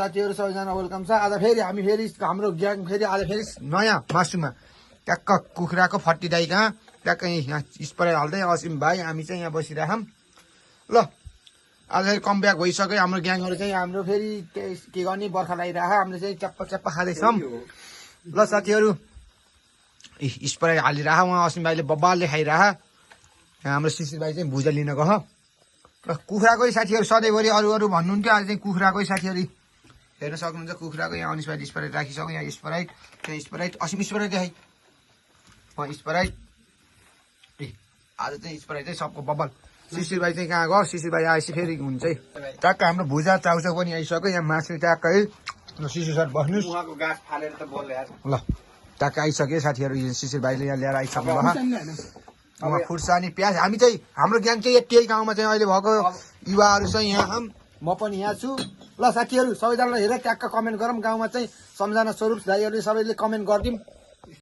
साथीहरू सबैजना वेलकम छ। आज फेरि हामी हाम्रो ग्याङ फेरि आज फेरि नयाँ मासुमा ट्याक्क कुखुराको फट्टिदाई कहाँ ट्याक्क यहाँ स्प्रे हाल्दै असिम भाइ हामी चाहिँ यहाँ बसिरहेछौँ। ल आज फेरि कम ब्याक भइसक्यो हाम्रो ग्याङहरू चाहिँ हाम्रो फेरि के गर्ने बर्खा लगाइरह हामीले चाहिँ चप्पा चप्पा खाँदैछौँ। ल साथीहरू स्प्रे हालिरह उहाँ असिम भाइले बब्बालले खाइरह। हाम्रो शिशिर भाइ चाहिँ भुजा लिन गयो। कुखुराकै साथीहरू सधैँभरि अरू भन्नुहुन्थ्यो, आज चाहिँ कुखुराकै साथीहरू हेर्न सक्नुहुन्छ। कुखुराको यहाँ अनिस भाइ स्प्राइट राखिसक्यो, यहाँ स्प्राइट त्यहाँ स्प्राइट असिम स्प्राइट देखाइ स्प्राइट आज चाहिँ स्प्राइट चाहिँ सबको बब्बल। शिशिर भाइ चाहिँ कहाँ गयो? शिशिर भाइ आएपछि फेरि हुन्छ है। ट्याक्क हाम्रो भुजा चाउचाउ पनि आइसक्यो, यहाँ मासु ट्याक्कै शिशिर सर बस्नुहोस् ल। ट्याक्क आइसक्यो साथीहरू, शिशिर भाइले यहाँ ल्याएर आइसक्नु भयो खुर्सानी प्याज। हामी चाहिँ हाम्रो ज्ञान चाहिँ यति गाउँमा चाहिँ अहिले भएको युवाहरू चाहिँ यहाँ म पनि यहाँ छु। ल साथीहरू सबैजनालाई हेरेर ट्याक्क कमेन्ट गरौँ। गाउँमा चाहिँ सम्झना स्वरूप दाइहरूले सबैले कमेन्ट गरिदिउँ।